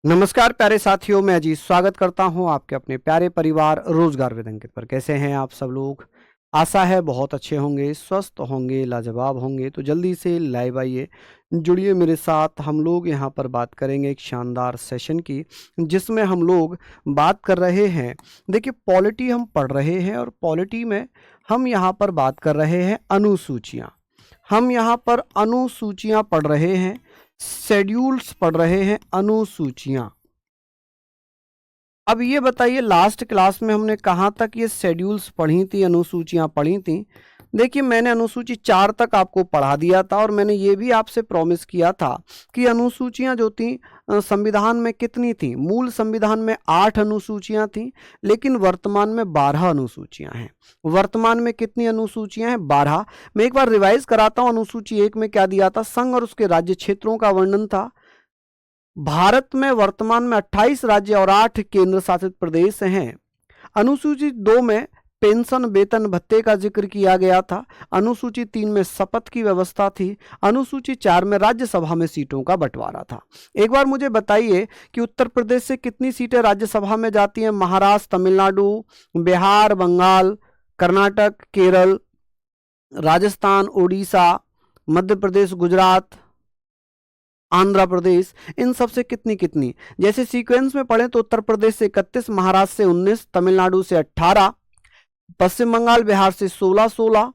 नमस्कार प्यारे साथियों, मैं अजीत स्वागत करता हूं आपके अपने प्यारे परिवार रोजगार विद अंकित पर। कैसे हैं आप सब लोग? आशा है बहुत अच्छे होंगे, स्वस्थ होंगे, लाजवाब होंगे। तो जल्दी से लाइव आइए, जुड़िए मेरे साथ। हम लोग यहां पर बात करेंगे एक शानदार सेशन की, जिसमें हम लोग बात कर रहे हैं। देखिए, पॉलिटी हम पढ़ रहे हैं और पॉलिटी में हम यहाँ पर बात कर रहे हैं अनुसूचियाँ। हम यहाँ पर अनुसूचियाँ पढ़ रहे हैं, शेड्यूल्स पढ़ रहे हैं, अनुसूचियां। अब ये बताइए, लास्ट क्लास में हमने कहाँ तक ये शेड्यूल्स पढ़ी थी, अनुसूचियां पढ़ी थी? देखिए, मैंने अनुसूची 4 तक आपको पढ़ा दिया था और मैंने ये भी आपसे प्रॉमिस किया था कि अनुसूचियां जो थी संविधान में कितनी थी। मूल संविधान में 8 अनुसूचियां थी, लेकिन वर्तमान में 12 अनुसूचियां हैं। वर्तमान में कितनी अनुसूचियां हैं? 12। मैं एक बार रिवाइज कराता हूं। अनुसूची 1 में क्या दिया था? संघ और उसके राज्य क्षेत्रों का वर्णन था। भारत में वर्तमान में 28 राज्य और 8 केंद्र शासित प्रदेश हैं। अनुसूची 2 में पेंशन, वेतन, भत्ते का जिक्र किया गया था। अनुसूची 3 में शपथ की व्यवस्था थी। अनुसूची 4 में राज्यसभा में सीटों का बंटवारा था। एक बार मुझे बताइए कि उत्तर प्रदेश से कितनी सीटें राज्यसभा में जाती हैं? महाराष्ट्र, तमिलनाडु, बिहार, बंगाल, कर्नाटक, केरल, राजस्थान, उड़ीसा, मध्य प्रदेश, गुजरात, आंध्र प्रदेश, इन सब से कितनी कितनी? जैसे सीक्वेंस में पढ़ें तो उत्तर प्रदेश से 31, महाराष्ट्र से 19, तमिलनाडु से 18, पश्चिम बंगाल, बिहार से 16,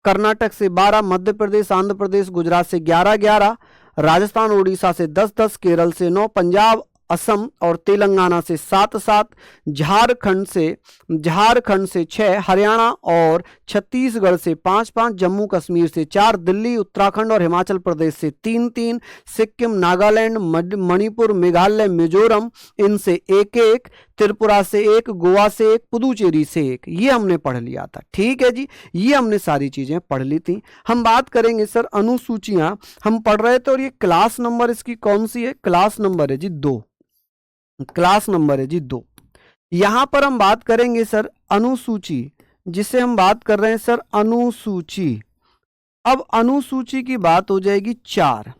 कर्नाटक से 12, मध्य प्रदेश, आंध्र प्रदेश, गुजरात से 11, राजस्थान, उड़ीसा से 10, केरल से 9, पंजाब, असम और तेलंगाना से 7, झारखंड से 6, हरियाणा और छत्तीसगढ़ से 5, जम्मू कश्मीर से 4, दिल्ली, उत्तराखंड और हिमाचल प्रदेश से 3, सिक्किम, नागालैंड, मणिपुर, मेघालय, मिजोरम, इनसे 1, त्रिपुरा से 1, गोवा से 1, पुदुचेरी से 1। ये हमने पढ़ लिया था। ठीक है जी, ये हमने सारी चीजें पढ़ ली थी। हम बात करेंगे सर अनुसूचियां हम पढ़ रहे थे, और ये क्लास नंबर इसकी कौन सी है? क्लास नंबर है जी 2। क्लास नंबर है जी 2। यहां पर हम बात करेंगे सर अनुसूची, जिसे हम बात कर रहे हैं सर अनुसूची। अब अनुसूची की बात हो जाएगी 4।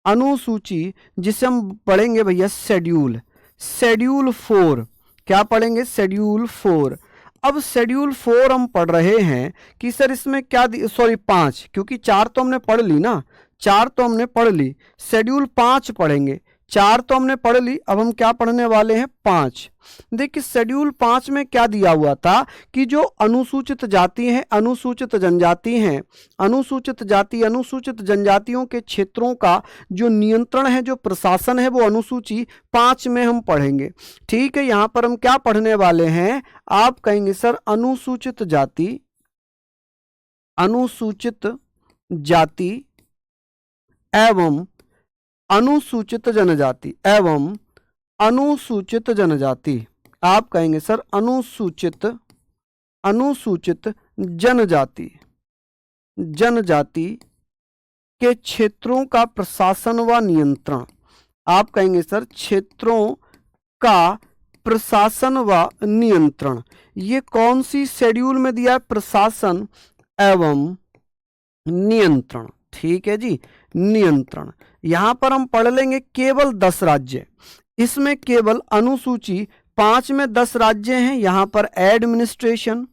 अनुसूची जिसे हम पढ़ेंगे भैया शेड्यूल। शेड्यूल 4 क्या पढ़ेंगे? शेड्यूल 4। अब शेड्यूल 4 हम पढ़ रहे हैं कि सर इसमें क्या, सॉरी 5, क्योंकि 4 तो हमने पढ़ ली ना, 4 तो हमने पढ़ ली। शेड्यूल 5 पढ़ेंगे। 4 तो हमने पढ़ ली, अब हम क्या पढ़ने वाले हैं? 5। देखिए, शेड्यूल 5 में क्या दिया हुआ था कि जो अनुसूचित जाति हैं, अनुसूचित जनजाति हैं, अनुसूचित जाति, अनुसूचित जनजातियों के क्षेत्रों का जो नियंत्रण है, जो प्रशासन है, वो अनुसूची 5 में हम पढ़ेंगे। ठीक है, यहां पर हम क्या पढ़ने वाले हैं? आप कहेंगे सर अनुसूचित जाति, अनुसूचित जाति एवं अनुसूचित जनजाति, एवं अनुसूचित जनजाति। आप कहेंगे सर अनुसूचित जनजाति, जनजाति के क्षेत्रों का प्रशासन व नियंत्रण। आप कहेंगे सर क्षेत्रों का प्रशासन व नियंत्रण। ये कौन सी शेड्यूल में दिया है? प्रशासन एवं नियंत्रण। ठीक है जी, नियंत्रण। यहां पर हम पढ़ लेंगे केवल 10 राज्य। इसमें केवल अनुसूची 5 में 10 राज्य हैं। यहां पर administration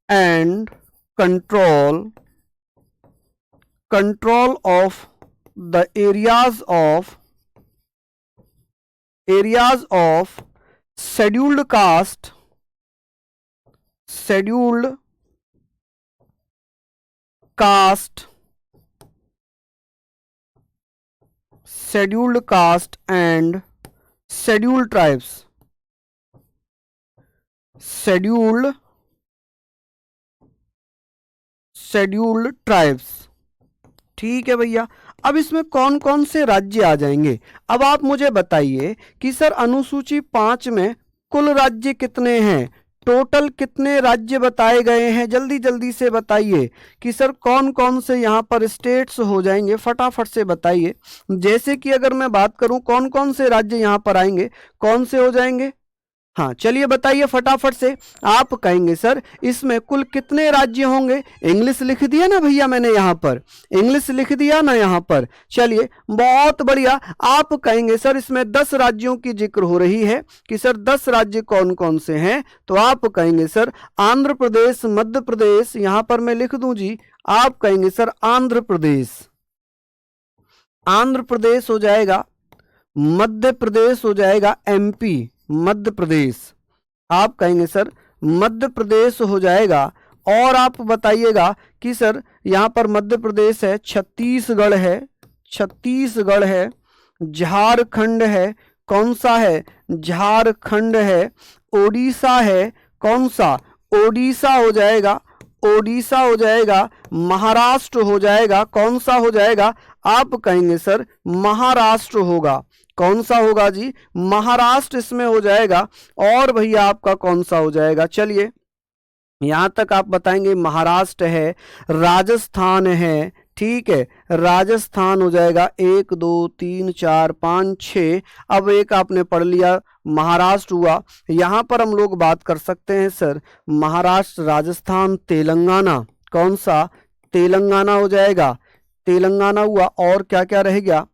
and control of the areas of scheduled cast, scheduled caste and scheduled tribes, scheduled tribes. ठीक है भैया। अब इसमें कौन कौन से राज्य आ जाएंगे? अब आप मुझे बताइए कि सर अनुसूची 5 में कुल राज्य कितने हैं? टोटल कितने राज्य बताए गए हैं? जल्दी जल्दी से बताइए कि सर कौन कौन से यहाँ पर स्टेट्स हो जाएंगे, फटाफट से बताइए। जैसे कि अगर मैं बात करूं कौन कौन से राज्य यहाँ पर आएंगे, कौन से हो जाएंगे? हाँ चलिए बताइए फटाफट से। आप कहेंगे सर इसमें कुल कितने राज्य होंगे? इंग्लिश लिख दिया ना भैया मैंने यहाँ पर, इंग्लिश लिख दिया ना यहाँ पर। चलिए बहुत बढ़िया। आप कहेंगे सर इसमें 10 राज्यों की जिक्र हो रही है कि सर 10 राज्य कौन कौन से हैं? तो आप कहेंगे सर आंध्र प्रदेश, मध्य प्रदेश, यहाँ पर मैं लिख दूं जी, आप कहेंगे सर आंध्र प्रदेश, आंध्र प्रदेश हो जाएगा, मध्य प्रदेश हो जाएगा, एमपी मध्य प्रदेश, आप कहेंगे सर मध्य प्रदेश हो जाएगा। और आप बताइएगा कि सर यहां पर मध्य प्रदेश है, छत्तीसगढ़ है, छत्तीसगढ़ है, झारखंड है, कौन सा है? झारखंड है, ओडिशा है, कौन सा? ओडिशा हो जाएगा, ओडिशा हो जाएगा, महाराष्ट्र हो जाएगा, कौन सा हो जाएगा? आप कहेंगे सर महाराष्ट्र होगा, कौन सा होगा जी? महाराष्ट्र इसमें हो जाएगा। और भैया आपका कौन सा हो जाएगा? चलिए यहां तक आप बताएंगे महाराष्ट्र है, राजस्थान है, ठीक है, राजस्थान हो जाएगा, 1 2 3 4 5 6। अब एक आपने पढ़ लिया महाराष्ट्र हुआ। यहां पर हम लोग बात कर सकते हैं सर महाराष्ट्र, राजस्थान, तेलंगाना, कौन सा? तेलंगाना हो जाएगा, तेलंगाना हुआ। और क्या क्या रह गया?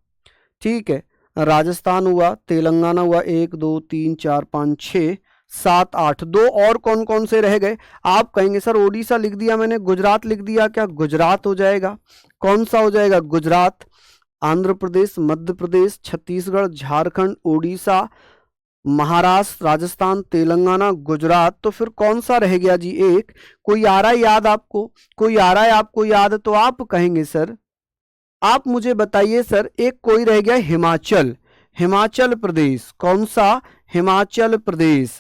ठीक है, राजस्थान हुआ, तेलंगाना हुआ, 1 2 3 4 5 6 7 8। दो और कौन कौन से रह गए? आप कहेंगे सर ओडिशा लिख दिया मैंने, गुजरात लिख दिया, क्या गुजरात हो जाएगा? कौन सा हो जाएगा? गुजरात। आंध्र प्रदेश, मध्य प्रदेश, छत्तीसगढ़, झारखंड, ओडिशा, महाराष्ट्र, राजस्थान, तेलंगाना, गुजरात। तो फिर कौन सा रह गया जी? एक कोई आ रहा है याद आपको? कोई आ रहा है आपको याद? तो आप कहेंगे सर, आप मुझे बताइए सर, एक कोई रह गया हिमाचल, हिमाचल प्रदेश, कौन सा? हिमाचल प्रदेश,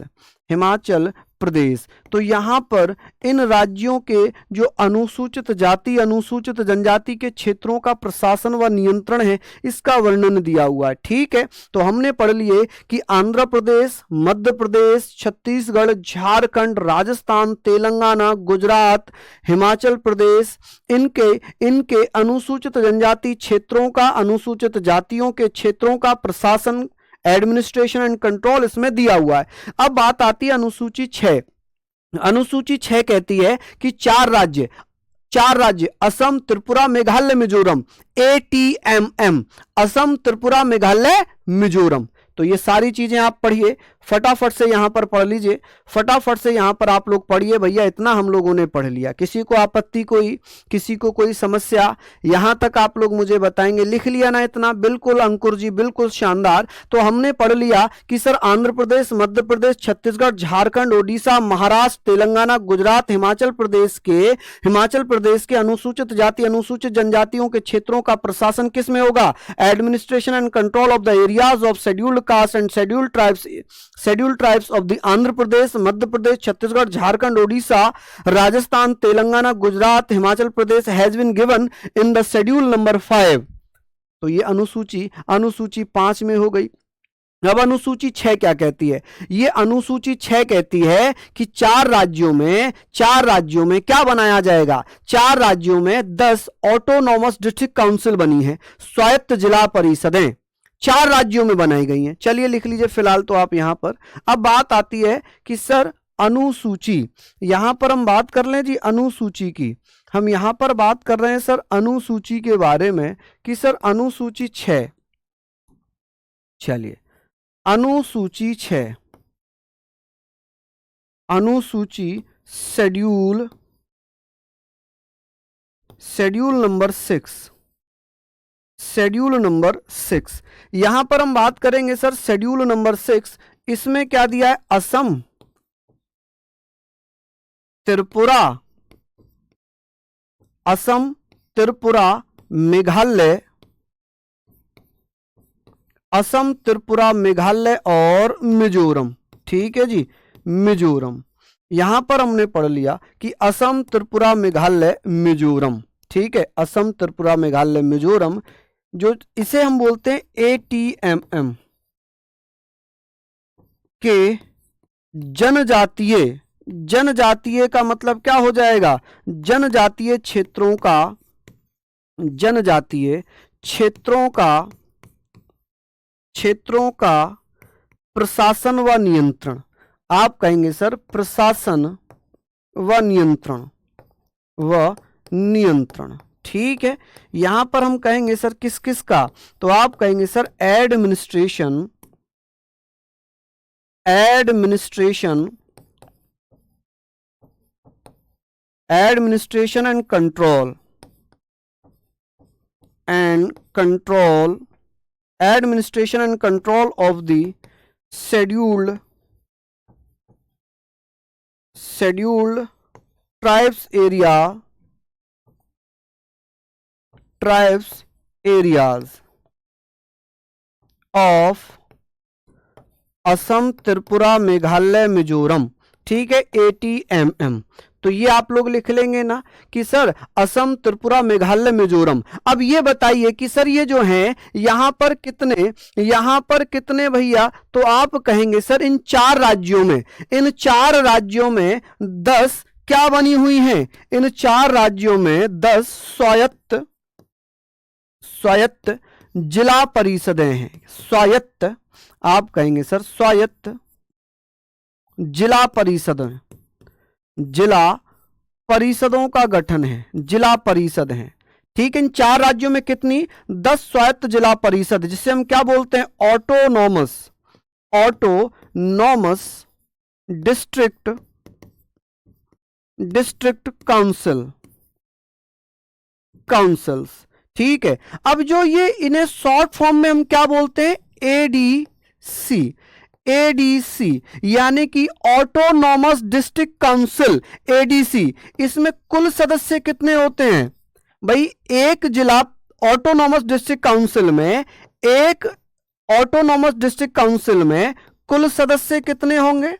हिमाचल प्रदेश। तो यहां पर इन राज्यों के जो अनुसूचित जाति, अनुसूचित जनजाति के क्षेत्रों का प्रशासन व नियंत्रण है, इसका वर्णन दिया हुआ है। ठीक है, तो हमने पढ़ लिए कि आंध्र प्रदेश, मध्य प्रदेश, छत्तीसगढ़, झारखंड, राजस्थान, तेलंगाना, गुजरात, हिमाचल प्रदेश, इनके अनुसूचित जनजाति क्षेत्रों का, अनुसूचित जातियों के क्षेत्रों का प्रशासन, एडमिनिस्ट्रेशन एंड कंट्रोल इसमें दिया हुआ है। अब बात आती है अनुसूची 6। अनुसूची 6 कहती है कि 4 राज्य असम, त्रिपुरा, मेघालय, मिजोरम, ATMM, असम, त्रिपुरा, मेघालय, मिजोरम। तो ये सारी चीजें आप पढ़िए, फटाफट से यहां पर पढ़ लीजिए, फटाफट से यहां पर आप लोग पढ़िए भैया। इतना हम लोगों ने पढ़ लिया, किसी को आपत्ति, कोई किसी को कोई समस्या? यहां तक आप लोग मुझे बताएंगे। लिख लिया ना इतना? बिल्कुल अंकुर जी, बिल्कुल शानदार। तो हमने पढ़ लिया कि सर आंध्र प्रदेश, मध्य प्रदेश, छत्तीसगढ़, झारखंड, ओडिशा, महाराष्ट्र, तेलंगाना, गुजरात, हिमाचल प्रदेश के अनुसूचित जाति, अनुसूचित जनजातियों के क्षेत्रों का प्रशासन किस में होगा? Administration and control of the areas of scheduled caste and scheduled tribes of the Andhra Pradesh, Madhya Pradesh, Chhattisgarh, Jharkhand, Odisha, Rajasthan, Telangana, Gujarat, Himachal Pradesh has been given in the schedule number 5। तो ये अनुसूची 5 में हो गई। अब अनुसूची 6 क्या कहती है? ये अनुसूची 6 कहती है कि 4 राज्यों में क्या बनाया जाएगा? 4 राज्यों में 10 ऑटोनॉमस डिस्ट्रिक्ट काउंसिल बनी है, स्वायत्त जिला परिषदें 4 राज्यों में बनाई गई हैं। चलिए लिख लीजिए फिलहाल तो आप यहां पर। अब बात आती है कि सर अनुसूची, यहां पर हम बात कर लें जी अनुसूची की। हम यहां पर बात कर रहे हैं सर अनुसूची के बारे में कि सर अनुसूची 6, चलिए अनुसूची 6, अनुसूची शेड्यूल नंबर 6, शेड्यूल नंबर 6। यहां पर हम बात करेंगे सर शेड्यूल नंबर 6, इसमें क्या दिया है? असम, त्रिपुरा, मेघालय, असम, त्रिपुरा, मेघालय और मिजोरम। ठीक है जी, मिजोरम। यहां पर हमने पढ़ लिया कि असम, त्रिपुरा, मेघालय, मिजोरम। ठीक है, असम, त्रिपुरा, मेघालय, मिजोरम, जो इसे हम बोलते हैं ATMM के जनजातीय का मतलब क्या हो जाएगा? जनजातीय क्षेत्रों का प्रशासन व नियंत्रण। आप कहेंगे सर प्रशासन व नियंत्रण। ठीक है, यहां पर हम कहेंगे सर किस किस का, तो आप कहेंगे sir administration and control administration and control of the scheduled tribes areas of Assam, Tripura, Meghalaya, Mizoram. ठीक है, ATMM। तो ये आप लोग लिख लेंगे ना कि सर असम, त्रिपुरा, मेघालय, मिजोरम। अब ये बताइए कि सर ये जो है यहां पर कितने भैया, तो आप कहेंगे सर इन चार राज्यों में 10 क्या बनी हुई हैं, इन चार राज्यों में 10 स्वायत्त जिला परिषदें हैं। स्वायत्त, आप कहेंगे सर स्वायत्त जिला परिषदों का गठन है, जिला परिषद है। ठीक है, इन चार राज्यों में कितनी, 10 स्वायत्त जिला परिषद, जिसे हम क्या बोलते हैं, ऑटोनॉमस डिस्ट्रिक्ट काउंसिल्स। ठीक है, अब जो ये इन्हें शॉर्ट फॉर्म में हम क्या बोलते हैं, ADC, यानी कि ऑटोनॉमस डिस्ट्रिक्ट काउंसिल, ADC। इसमें कुल सदस्य कितने होते हैं भाई, एक जिला ऑटोनॉमस डिस्ट्रिक्ट काउंसिल में कुल सदस्य कितने होंगे,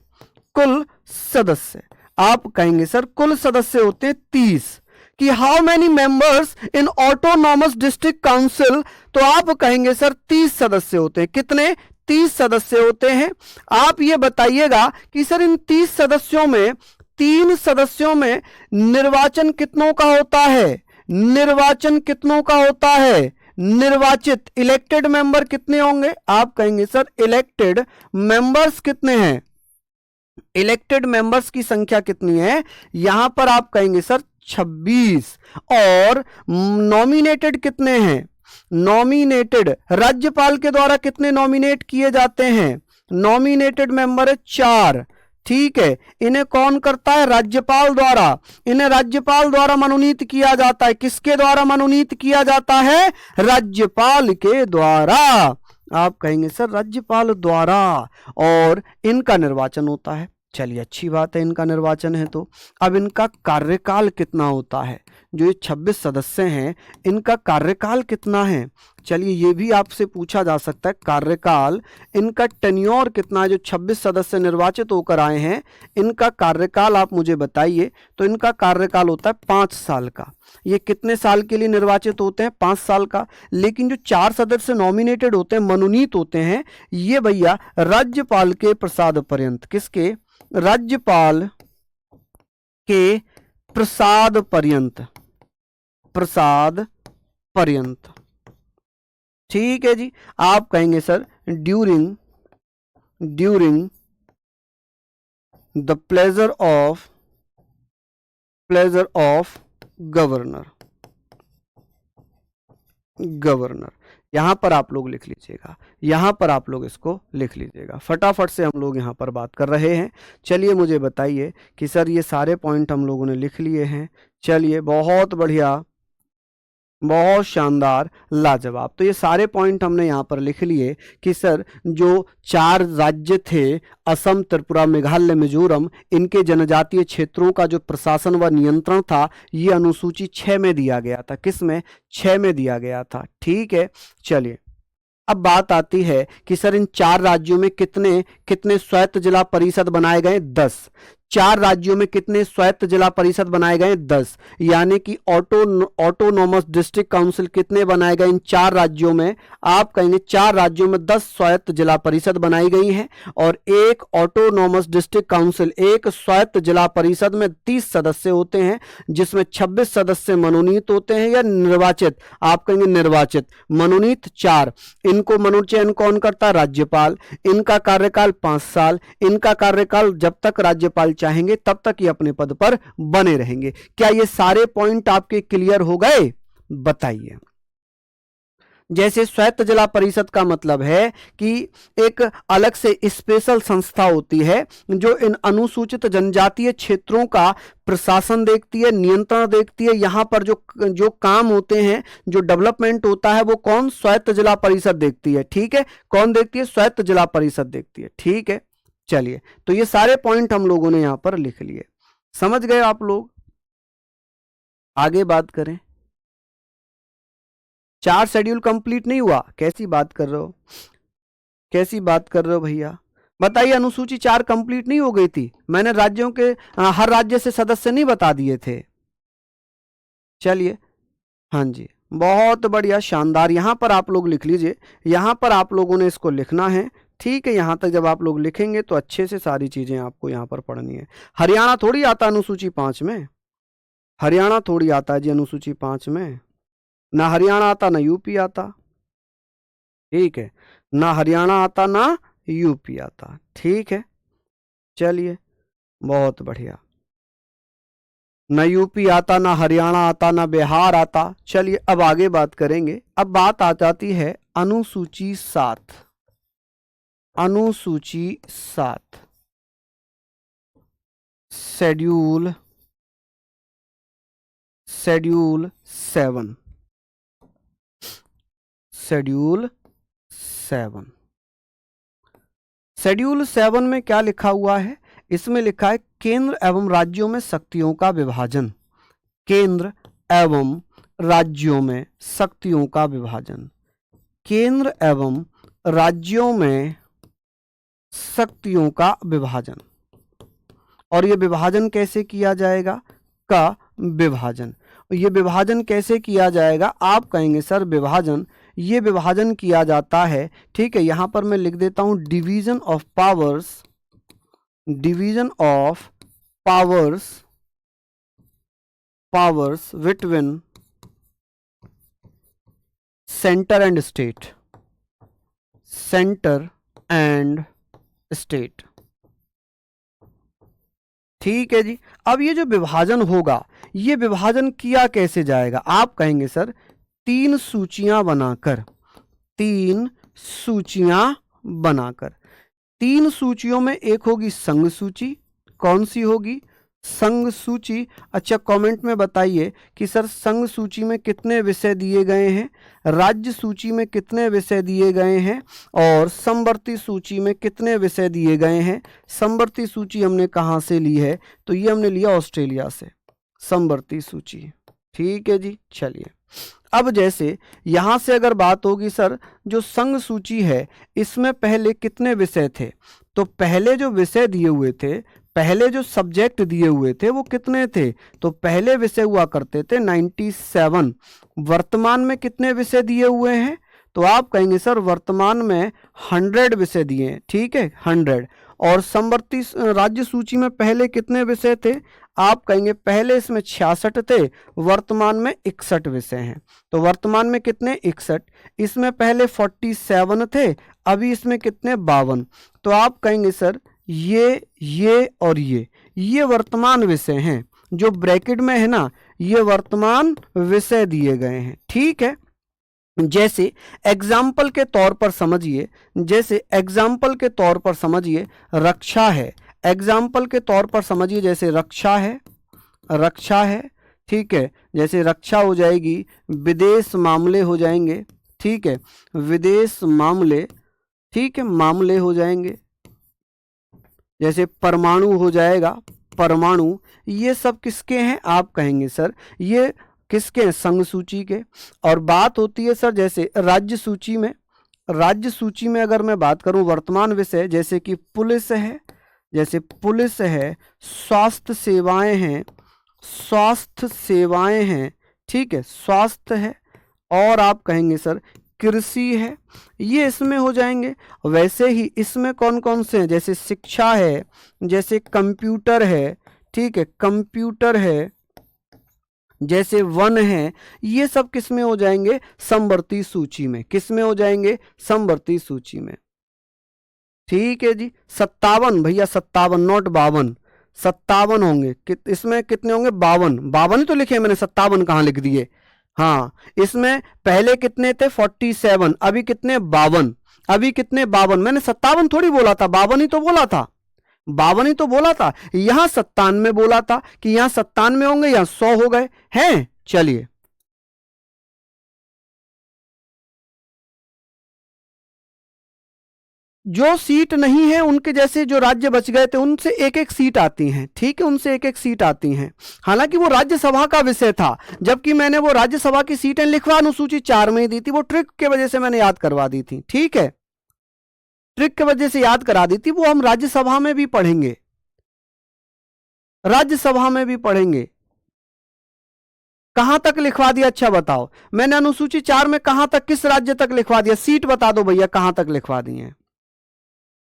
कुल सदस्य आप कहेंगे सर कुल सदस्य होते हैं 30। कि how many members in autonomous district council, तो आप कहेंगे सर 30 सदस्य होते हैं। कितने, 30 सदस्य होते हैं। आप ये बताइएगा कि सर इन 30 सदस्यों में 3 सदस्यों में निर्वाचन कितनों का होता है, निर्वाचित इलेक्टेड मेंबर कितने होंगे, आप कहेंगे सर इलेक्टेड मेंबर्स कितने हैं, इलेक्टेड मेंबर्स की संख्या कितनी है, यहां पर आप कहेंगे सर 26। और नॉमिनेटेड कितने हैं, नॉमिनेटेड राज्यपाल के द्वारा कितने नॉमिनेट किए जाते हैं, नॉमिनेटेड मेंबर है 4। ठीक है, इन्हें कौन करता है, राज्यपाल द्वारा, इन्हें राज्यपाल द्वारा मनोनीत किया जाता है। किसके द्वारा मनोनीत किया जाता है, राज्यपाल के द्वारा, आप कहेंगे सर राज्यपाल द्वारा, और इनका निर्वाचन होता है। चलिए अच्छी बात है, इनका निर्वाचन है। तो अब इनका कार्यकाल कितना होता है, जो ये 26 सदस्य हैं इनका कार्यकाल कितना है, चलिए ये भी आपसे पूछा जा सकता है। कार्यकाल, इनका टेन्योर कितना है, जो 26 सदस्य निर्वाचित होकर आए हैं इनका कार्यकाल आप मुझे बताइए। तो इनका कार्यकाल होता है 5 साल का। ये कितने साल के लिए निर्वाचित होते हैं, 5 साल का। लेकिन जो 4 सदस्य नॉमिनेटेड होते हैं, मनोनीत होते हैं, ये भैया राज्यपाल के प्रसाद पर्यंत, किसके, राज्यपाल के प्रसाद पर्यंत। ठीक है जी, आप कहेंगे sir during the pleasure of governor. यहां पर आप लोग लिख लीजिएगा, यहां पर आप लोग इसको लिख लीजिएगा। फटाफट से हम लोग यहां पर बात कर रहे हैं। चलिए मुझे बताइए कि सर ये सारे पॉइंट हम लोगों ने लिख लिए हैं। चलिए बहुत बढ़िया, बहुत शानदार, लाजवाब। तो ये सारे पॉइंट हमने यहाँ पर लिख लिए कि सर जो 4 राज्य थे, असम, त्रिपुरा, मेघालय, मिजोरम, इनके जनजातीय क्षेत्रों का जो प्रशासन व नियंत्रण था, ये अनुसूची 6 में दिया गया था। किस में, 6 में दिया गया था। ठीक है, चलिए अब बात आती है कि सर इन 4 राज्यों में कितने स्वायत्त जिला परिषद बनाए गए, 10। 4 राज्यों में कितने स्वायत्त जिला परिषद बनाए गए? 10। यानी कि ऑटोनोमस डिस्ट्रिक्ट काउंसिल कितने बनाए गए इन 4 राज्यों में? आप कहेंगे 4 राज्यों में 10 स्वायत्त जिला परिषद बनाई गई हैं और एक ऑटोनोमस डिस्ट्रिक्ट काउंसिल, एक स्वायत्त जिला परिषद में 30 सदस्य होते हैं, जिसमें 26 सदस्य मनोनीत होते हैं या निर्वाचित। आप कहेंगे निर्वाचित, मनोनीत 4। इनको मनोचयन कौन करता है? राज्यपाल। इनका कार्यकाल 5 साल। इनका कार्यकाल जब तक राज्यपाल चाहेंगे तब तक ये अपने पद पर बने रहेंगे। क्या ये सारे पॉइंट आपके क्लियर हो गए? बताइए। जैसे स्वायत्त जिला परिषद का मतलब है कि एक अलग से स्पेशल संस्था होती है जो इन अनुसूचित जनजातीय क्षेत्रों का प्रशासन देखती है, नियंत्रण देखती है। यहां पर जो काम होते हैं, जो डेवलपमेंट होता है, वो कौन? स्वायत्त जिला परिषद देखती है। ठीक है, कौन देखती है? स्वायत्त जिला परिषद देखती है। ठीक है, चलिए, तो ये सारे पॉइंट हम लोगों ने यहां पर लिख लिए। समझ गए आप लोग? आगे बात करें। 4 शेड्यूल कंप्लीट नहीं हुआ? कैसी बात कर रहे हो, कैसी बात कर रहे हो भैया? बताइए, अनुसूची 4 कंप्लीट नहीं हो गई थी? मैंने राज्यों के हर राज्य से सदस्य नहीं बता दिए थे? चलिए, हाँ जी, बहुत बढ़िया, शानदार। यहां पर आप लोग लिख लीजिए, यहां पर आप लोगों ने इसको लिखना है। ठीक है, यहां तक जब आप लोग लिखेंगे तो अच्छे से सारी चीजें आपको यहां पर पढ़नी है। हरियाणा थोड़ी आता अनुसूची 5 में, हरियाणा थोड़ी आता है जी अनुसूची 5 में। ना हरियाणा आता ना यूपी आता। ठीक है, ना हरियाणा आता ना यूपी आता। ठीक है, चलिए, बहुत बढ़िया। ना यूपी आता, ना हरियाणा आता, ना बिहार आता। चलिए, अब आगे बात करेंगे। अब बात आ जाती है अनुसूची 7। अनुसूची 7 शेड्यूल 7। शेड्यूल 7। शेड्यूल 7 में क्या लिखा हुआ है? इसमें लिखा है केंद्र एवं राज्यों में शक्तियों का विभाजन। केंद्र एवं राज्यों में शक्तियों का विभाजन। केंद्र एवं राज्यों में शक्तियों का विभाजन। और ये विभाजन कैसे किया जाएगा? का विभाजन। ये विभाजन कैसे किया जाएगा? आप कहेंगे सर विभाजन, ये विभाजन किया जाता है, ठीक है, यहां पर मैं लिख देता हूं division of powers. Division of powers, powers between centre and state. Centre and state. ठीक है जी। अब ये जो विभाजन होगा, ये विभाजन किया कैसे जाएगा? आप कहेंगे सर 3 सूचियां बनाकर। 3 सूचियां बनाकर। 3 सूचियों में एक होगी संघ सूची। कौन सी होगी? संघ सूची। अच्छा, कमेंट में बताइए कि सर संघ सूची में कितने विषय दिए गए हैं, राज्य सूची में कितने विषय दिए गए हैं और समवर्ती सूची में कितने विषय दिए गए हैं। समवर्ती सूची हमने कहाँ से ली है? तो ये हमने लिया ऑस्ट्रेलिया से, समवर्ती सूची। ठीक है जी, चलिए। अब जैसे यहां से अगर बात होगी सर, जो संघ सूची है इसमें पहले कितने विषय थे? तो पहले जो विषय दिए हुए थे, पहले जो सब्जेक्ट दिए हुए थे वो कितने थे? तो पहले विषय हुआ करते थे 97। वर्तमान में कितने विषय दिए हुए हैं? तो आप कहेंगे सर वर्तमान में 100 विषय दिए हैं। ठीक है, 100। और समवर्ती राज्य सूची में पहले कितने विषय थे? आप कहेंगे पहले इसमें 66 थे, वर्तमान में 61 विषय हैं। तो वर्तमान में कितने? 61। इसमें पहले 47 थे, अभी इसमें कितने? 52। तो आप कहेंगे सर ये और ये वर्तमान विषय हैं। जो ब्रैकेट में है ना, ये वर्तमान विषय दिए गए हैं। ठीक है, जैसे एग्जाम्पल के तौर पर समझिए, जैसे एग्जाम्पल के तौर पर समझिए रक्षा है। एग्जाम्पल के तौर पर समझिए जैसे रक्षा है, रक्षा है। ठीक है, जैसे रक्षा हो जाएगी, विदेश मामले हो जाएंगे। ठीक है, विदेश मामले, ठीक है, मामले हो जाएंगे। जैसे परमाणु हो जाएगा, परमाणु। ये सब किसके हैं? आप कहेंगे सर ये किसके? संघ सूची के। और बात होती है सर जैसे राज्य सूची में, राज्य सूची में अगर मैं बात करूं वर्तमान विषय, जैसे कि पुलिस है, जैसे पुलिस है, स्वास्थ्य सेवाएं हैं, स्वास्थ्य सेवाएं हैं, ठीक है, स्वास्थ्य है, और आप कहेंगे सर कृषि है, ये इसमें हो जाएंगे। वैसे ही इसमें कौन कौन से हैं, जैसे शिक्षा है, जैसे कंप्यूटर है, ठीक है, कंप्यूटर है, जैसे वन है, ये सब किस में हो जाएंगे, समवर्ती सूची में। किस में हो जाएंगे, समवर्ती सूची में। ठीक है जी। 57 भैया, 57 नॉट 52, 57 होंगे। इसमें कितने होंगे, 52, 52 ही तो लिखे हैं मैंने, 57 कहाँ लिख दिए। हाँ, इसमें पहले कितने थे, 47, अभी कितने, 52, अभी कितने, 52। मैंने 57 थोड़ी बोला था, 52 ही तो बोला था, 52 ही तो बोला था। यहां 97 बोला था कि यहां 97 होंगे, यहां 100 हो गए हैं। चलिए, जो सीट नहीं है उनके जैसे जो राज्य बच गए थे उनसे एक एक सीट आती हैं, ठीक है, उनसे एक एक सीट आती हैं। हालांकि वो राज्यसभा का विषय था, जबकि मैंने वो राज्यसभा की सीटें लिखवा अनुसूची 4 में ही दी थी, वो ट्रिक के वजह से मैंने याद करवा दी थी, ठीक है, ट्रिक की वजह से याद करा दी थी। वो हम राज्यसभा में भी पढ़ेंगे, राज्यसभा में भी पढ़ेंगे। कहां तक लिखवा दिया, अच्छा बताओ, मैंने अनुसूची 4 में कहां तक, किस राज्य तक लिखवा दिया, सीट बता दो भैया, कहां तक लिखवा दी है,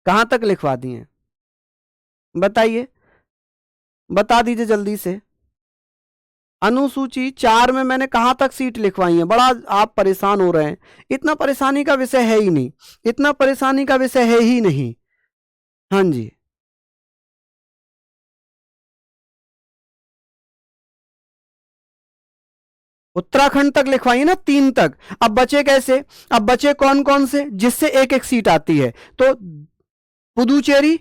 कहां तक लिखवा दी है, बताइए, बता दीजिए जल्दी से। अनुसूची 4 में मैंने कहां तक सीट लिखवाई है, बड़ा आप परेशान हो रहे हैं, इतना परेशानी का विषय है ही नहीं, इतना परेशानी का विषय है ही नहीं। हाँ जी, उत्तराखंड तक लिखवाई है ना, 3 तक। अब बचे कैसे, अब बचे कौन कौन से, जिससे एक एक सीट आती है, तो पुदुचेरी,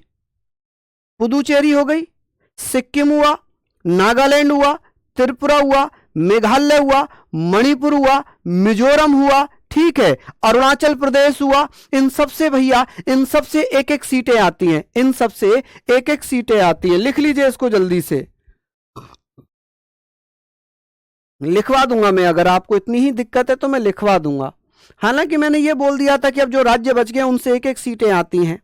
पुदुचेरी हो गई, सिक्किम हुआ, नागालैंड हुआ, त्रिपुरा हुआ, मेघालय हुआ, मणिपुर हुआ, मिजोरम हुआ, ठीक है, अरुणाचल प्रदेश हुआ। इन सबसे भैया, इन सबसे एक एक सीटें आती हैं, इन सबसे एक एक सीटें आती हैं। लिख लीजिए इसको जल्दी से, लिखवा दूंगा मैं, अगर आपको इतनी ही दिक्कत है तो मैं लिखवा दूंगा। हालांकि मैंने ये बोल दिया था कि अब जो राज्य बच गए उनसे एक एक सीटें आती हैं।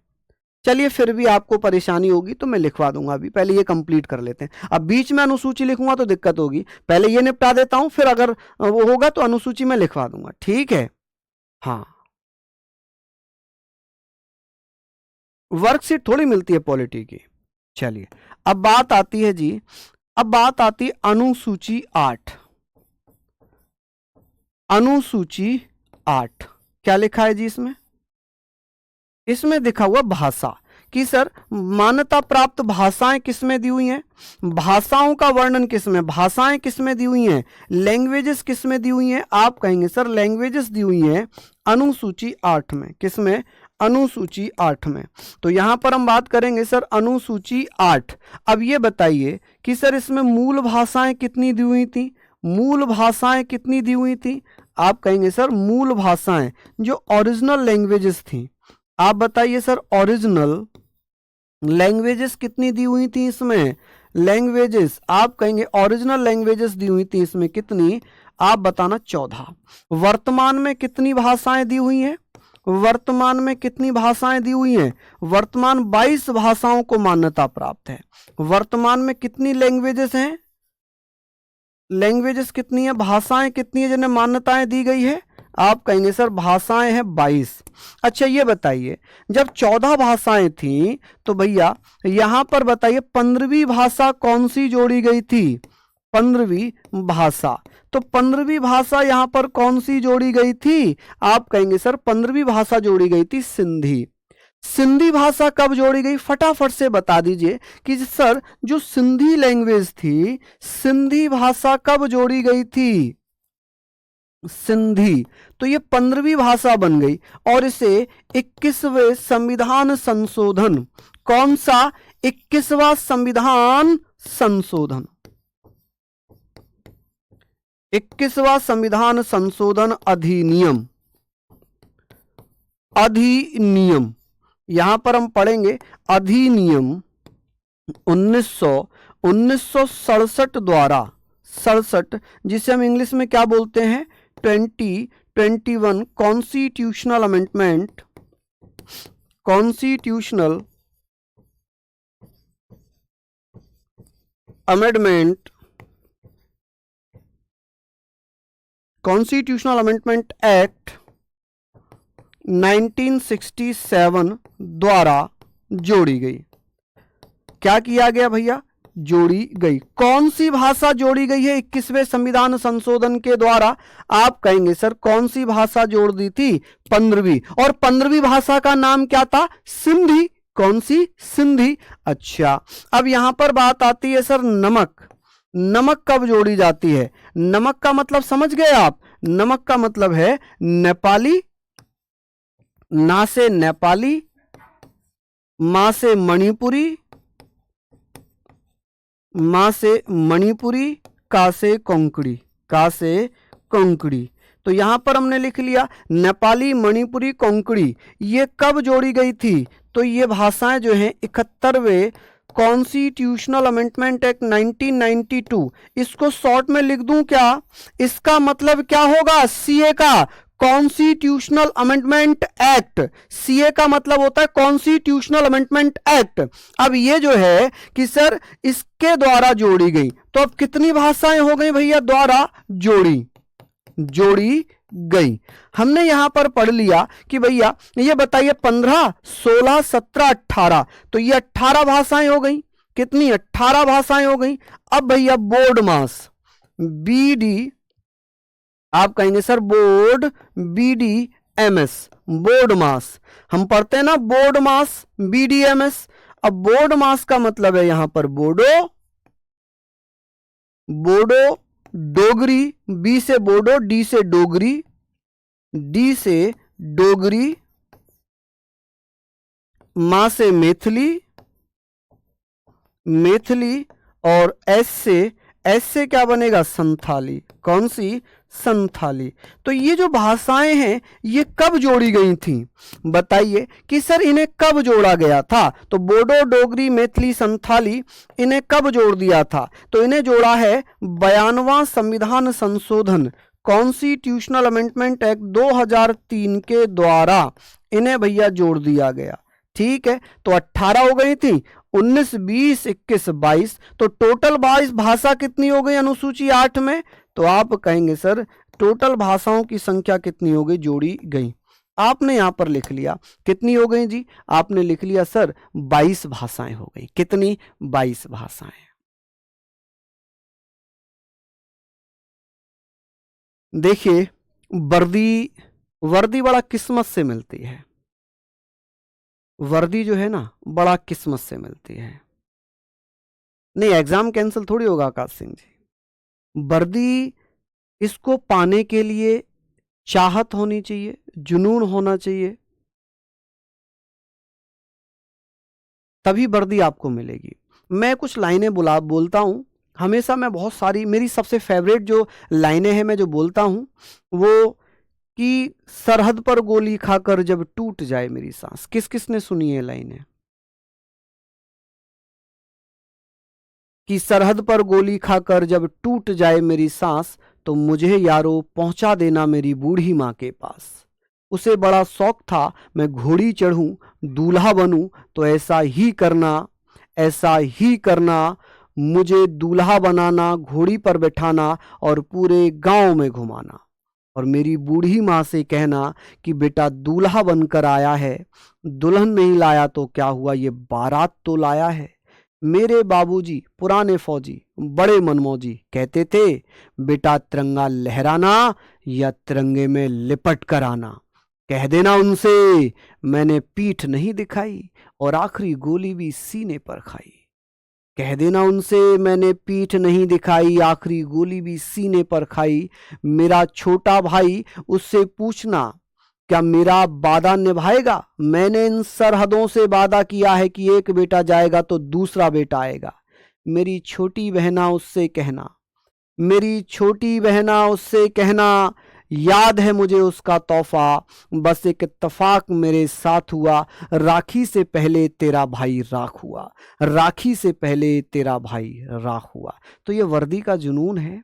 चलिए, फिर भी आपको परेशानी होगी तो मैं लिखवा दूंगा, अभी पहले ये कंप्लीट कर लेते हैं। अब बीच में अनुसूची लिखूंगा तो दिक्कत होगी, पहले ये निपटा देता हूं, फिर अगर वो होगा तो अनुसूची में लिखवा दूंगा, ठीक है। हाँ, वर्कशीट थोड़ी मिलती है पॉलिटी की। चलिए, अब बात आती है जी, अब बात आती है अनुसूची 8। अनुसूची 8 क्या लिखा है जी इसमें, इसमें दिखा हुआ भाषा कि सर मान्यता प्राप्त भाषाएं किसमें दी हुई हैं, भाषाओं का वर्णन किसमें, भाषाएं किसमें दी हुई हैं, लैंग्वेजेस किसमें दी हुई हैं। आप कहेंगे सर लैंग्वेजेस दी हुई हैं अनुसूची 8 में, किसमें, अनुसूची 8 में। तो यहां पर हम बात करेंगे सर अनुसूची 8। अब ये बताइए कि सर इसमें मूल भाषाएं कितनी दी हुई थी, मूल भाषाएं कितनी दी हुई थी। आप कहेंगे सर मूल भाषाएं जो ओरिजिनल लैंग्वेजेस थी, आप बताइए सर ओरिजिनल लैंग्वेजेस कितनी दी हुई थी इसमें, लैंग्वेजेस आप कहेंगे ओरिजिनल लैंग्वेजेस दी हुई थी इसमें कितनी, आप बताना 14। वर्तमान में कितनी भाषाएं दी हुई हैं, वर्तमान में कितनी भाषाएं दी हुई हैं, वर्तमान 22 भाषाओं को मान्यता प्राप्त है। वर्तमान में कितनी लैंग्वेजेस हैं, लैंग्वेजेस कितनी है, भाषाएं कितनी है जिन्हें मान्यताएं दी गई है। आप कहेंगे सर भाषाएं हैं 22। अच्छा ये बताइए, जब 14 भाषाएं थी तो भैया यहां पर बताइए 15वीं भाषा कौन सी जोड़ी गई थी, 15वीं भाषा, तो 15वीं भाषा यहां पर कौन सी जोड़ी गई थी। आप कहेंगे सर 15वीं भाषा जोड़ी गई थी सिंधी। सिंधी भाषा कब जोड़ी गई, फटाफट से बता दीजिए कि सर जो सिंधी लैंग्वेज थी, सिंधी भाषा कब जोड़ी गई थी, सिंधी, तो ये 15वीं भाषा बन गई। और इसे 21वें संविधान संशोधन, कौन सा, 21वां संविधान संशोधन, 21वां संविधान संशोधन अधिनियम, अधिनियम, यहां पर हम पढ़ेंगे अधिनियम 1967 द्वारा, 67, जिसे हम इंग्लिश में क्या बोलते हैं 2021 constitutional amendment, constitutional amendment constitutional amendment act 1967 द्वारा जोड़ी गई। क्या किया गया भैया? जोड़ी गई। कौन सी भाषा जोड़ी गई है 21वें संविधान संशोधन के द्वारा? आप कहेंगे सर कौन सी भाषा जोड़ दी थी? 15वीं। और 15वीं भाषा का नाम क्या था? सिंधी। कौन सी? सिंधी। अच्छा, अब यहां पर बात आती है सर नमक। नमक कब जोड़ी जाती है? नमक का मतलब समझ गए आप? नमक का मतलब है नेपाली, ना से नेपाली, मां से मणिपुरी, मां से मणिपुरी, का से कोंकणी, का से कोंकणी। तो यहां पर हमने लिख लिया नेपाली, मणिपुरी, कोंकणी। ये कब जोड़ी गई थी? तो ये भाषाएं जो हैं 71वें कॉन्स्टिट्यूशनल अमेंडमेंट एक्ट 1992, इसको शॉर्ट में लिख दूं क्या? इसका मतलब क्या होगा? सीए का कॉन्स्टिट्यूशनल अमेंडमेंट एक्ट। सीए का मतलब होता है कॉन्स्टिट्यूशनल अमेंडमेंट एक्ट। अब ये जो है कि सर इसके द्वारा जोड़ी गई, तो अब कितनी भाषाएं हो गई भैया? द्वारा जोड़ी गई। हमने यहां पर पढ़ लिया कि भैया ये बताइए 15, 16, 17, 18, तो ये 18 भाषाएं हो गई। कितनी? 18 भाषाएं हो गई। अब भैया बोर्ड मास, बीडी, आप कहेंगे सर बोर्ड, बीडीएमएस, बोर्ड मास। हम पढ़ते हैं ना बोर्ड मास, बीडीएमएस। अब बोर्ड मास का मतलब है यहां पर बोडो, डोगरी, बी से बोडो, डी से डोगरी, डी से डोगरी, मां से मैथिली, और एस से क्या बनेगा? संथाली। कौन सी? संथाली। तो ये जो भाषाएं हैं ये कब जोड़ी गई थी? बताइए कि सर इन्हें कब जोड़ा गया था? तो बोडो, डोगरी, मैथिली, संथाली, इन्हें कब जोड़ दिया था? तो इन्हें जोड़ा है 92वां संविधान संशोधन कॉन्स्टिट्यूशनल अमेंडमेंट एक्ट 2003 के द्वारा इन्हें भैया जोड़ दिया गया। ठीक है, तो 18 हो गई थी, 19, 20, 21, 22, तो टोटल 22 भाषा कितनी हो गई अनुसूची 8 में? तो आप कहेंगे सर टोटल भाषाओं की संख्या कितनी हो गई? जोड़ी गई। आपने यहां पर लिख लिया कितनी हो गई जी? आपने लिख लिया सर 22 भाषाएं हो गई। कितनी? 22 भाषाएं। देखिए वर्दी बड़ा किस्मत से मिलती है। वर्दी जो है ना बड़ा किस्मत से मिलती है। नहीं, एग्जाम कैंसिल थोड़ी होगा आकाश सिंह जी। वर्दी इसको पाने के लिए चाहत होनी चाहिए, जुनून होना चाहिए, तभी वर्दी आपको मिलेगी। मैं कुछ लाइनें बोलता हूं हमेशा। मैं बहुत सारी, मेरी सबसे फेवरेट जो लाइनें हैं मैं जो बोलता हूं वो कि सरहद पर गोली खाकर जब टूट जाए मेरी सांस। किस किसने सुनी है लाइनें? कि सरहद पर गोली खाकर जब टूट जाए मेरी सांस, तो मुझे यारो पहुंचा देना मेरी बूढ़ी माँ के पास। उसे बड़ा शौक था मैं घोड़ी चढ़ूं, दूल्हा बनूं, तो ऐसा ही करना, मुझे दूल्हा बनाना, घोड़ी पर बैठाना और पूरे गांव में घुमाना। और मेरी बूढ़ी माँ से कहना कि बेटा दूल्हा बनकर आया है, दुल्हन नहीं लाया तो क्या हुआ, ये बारात तो लाया है। मेरे बाबूजी पुराने फौजी बड़े मनमौजी कहते थे, बेटा तिरंगा लहराना या तिरंगे में लिपट कर आना। कह देना उनसे मैंने पीठ नहीं दिखाई और आखिरी गोली भी सीने पर खाई। कह देना उनसे मैंने पीठ नहीं दिखाई, आखिरी गोली भी सीने पर खाई। मेरा छोटा भाई उससे पूछना क्या मेरा वादा निभाएगा? मैंने इन सरहदों से वादा किया है कि एक बेटा जाएगा तो दूसरा बेटा आएगा। मेरी छोटी बहना उससे कहना, याद है मुझे उसका तोहफा, बस एक इत्तेफाक मेरे साथ हुआ, राखी से पहले तेरा भाई राख हुआ। तो ये वर्दी का जुनून है,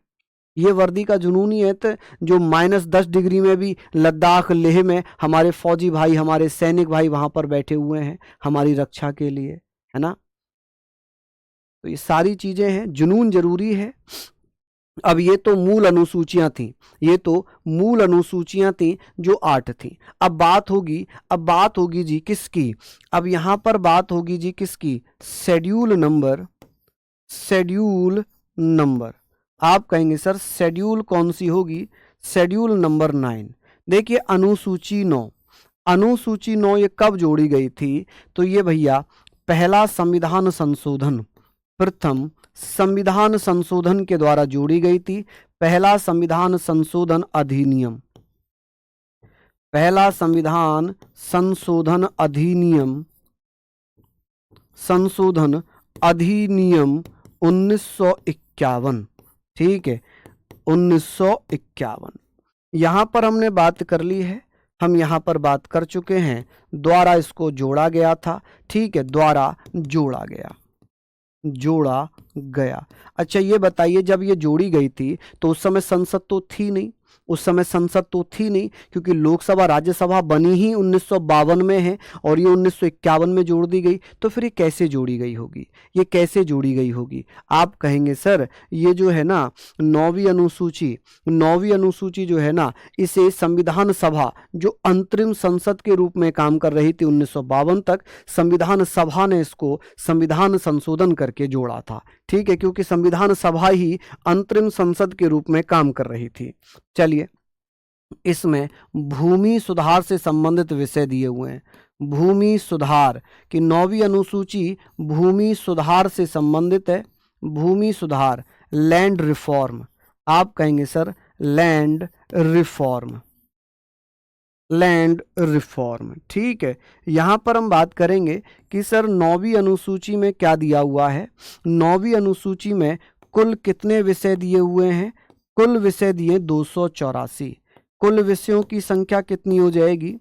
ये वर्दी का जुनून ही है। तो जो -10 डिग्री में भी लद्दाख लेह में हमारे फौजी भाई, हमारे सैनिक भाई वहां पर बैठे हुए हैं हमारी रक्षा के लिए, है ना। तो ये सारी चीजें हैं, जुनून जरूरी है। अब ये तो मूल अनुसूचियां थी, ये तो मूल अनुसूचियां थी जो 8 थी। अब बात होगी जी किसकी, अब यहां पर बात होगी जी किसकी, शेड्यूल नंबर, शेड्यूल नंबर। आप कहेंगे सर शेड्यूल कौन सी होगी, शेड्यूल नंबर 9। देखिए अनुसूची 9, अनुसूची 9 ये कब जोड़ी गई थी, तो ये भैया पहला संविधान संशोधन, प्रथम संविधान संशोधन के द्वारा जोड़ी गई थी। पहला संविधान संशोधन अधिनियम, पहला संविधान संशोधन अधिनियम, संशोधन अधिनियम 1951, ठीक है 1951। यहां पर हमने बात कर ली है, हम यहां पर बात कर चुके हैं, द्वारा इसको जोड़ा गया था, ठीक है, द्वारा जोड़ा गया। अच्छा ये बताइए जब ये जोड़ी गई थी तो उस समय संसद तो थी नहीं, क्योंकि लोकसभा राज्यसभा बनी ही 1952 में है और ये 1951 में जोड़ दी गई। तो फिर ये कैसे जोड़ी गई होगी, ये कैसे जोड़ी गई होगी? आप कहेंगे सर ये जो है ना 9वीं अनुसूची जो है ना, इसे संविधान सभा जो अंतरिम संसद के रूप में काम कर रही थी 1952 तक, संविधान सभा ने इसको संविधान संशोधन करके जोड़ा था, ठीक है, क्योंकि संविधान सभा ही अंतरिम संसद के रूप में काम कर रही थी। चलिए इसमें भूमि सुधार से संबंधित विषय दिए हुए हैं, भूमि सुधार की 9वीं अनुसूची भूमि सुधार से संबंधित है, भूमि सुधार, लैंड रिफॉर्म। आप कहेंगे sir land reform, land reform, ठीक है। यहां पर हम बात करेंगे कि सर 9वीं अनुसूची में क्या दिया हुआ है, 9वीं अनुसूची में कुल कितने विषय दिए हुए हैं, कुल विषय दिए 284। कुल विषयों की संख्या कितनी हो जाएगी,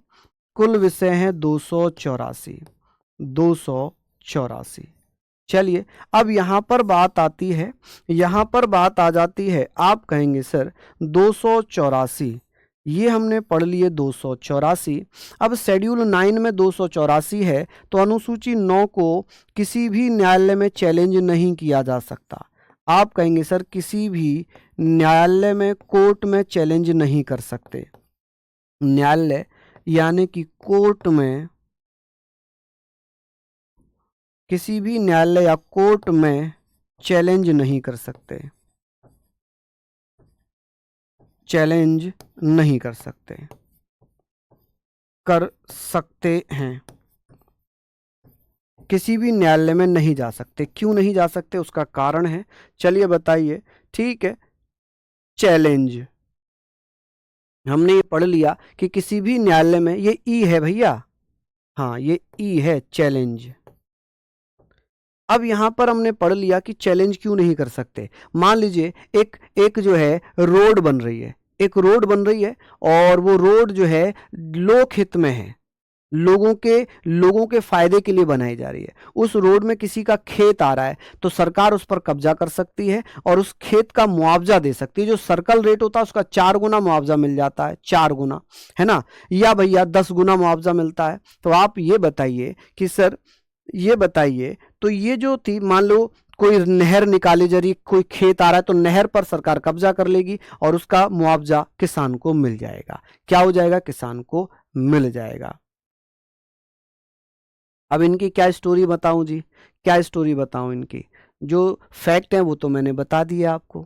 कुल विषय हैं 284, 284। चलिए अब यहां पर बात आती है, यहां पर बात आ जाती है, आप कहेंगे सर 284 ये हमने पढ़ लिए 284। अब शेड्यूल 9 में 284 है तो अनुसूची 9 को किसी भी न्यायालय में चैलेंज नहीं किया जा सकता। आप कहेंगे सर किसी भी न्यायालय में, कोर्ट में चैलेंज नहीं कर सकते, न्यायालय यानी कि कोर्ट में, किसी भी न्यायालय या कोर्ट में चैलेंज नहीं कर सकते, चैलेंज नहीं कर सकते, कर सकते हैं, किसी भी न्यायालय में नहीं जा सकते। क्यों नहीं जा सकते उसका कारण है, चलिए बताइए, ठीक है। चैलेंज हमने ये पढ़ लिया कि किसी भी न्यायालय में, ये ई है भैया, हाँ ये ई है चैलेंज। अब यहां पर हमने पढ़ लिया कि चैलेंज क्यों नहीं कर सकते। मान लीजिए एक जो है रोड बन रही है, एक रोड बन रही है और वो रोड जो है लोक हित में है, लोगों के फायदे के लिए बनाई जा रही है। उस रोड में किसी का खेत आ रहा है तो सरकार उस पर कब्जा कर सकती है और उस खेत का मुआवजा दे सकती है, जो सर्कल रेट होता है उसका 4 गुना मुआवजा मिल जाता है, 4 गुना, है ना, या भैया 10 गुना मुआवजा मिलता है। तो आप ये बताइए कि सर, ये बताइए तो ये जो थी, मान लो कोई नहर निकाली जा रही, कोई खेत आ रहा है तो नहर पर सरकार कब्जा कर लेगी और उसका मुआवजा किसान को मिल जाएगा। क्या हो जाएगा, किसान को मिल जाएगा। अब इनकी क्या स्टोरी बताऊं जी, क्या स्टोरी बताऊं इनकी, जो फैक्ट है वो तो मैंने बता दिया आपको,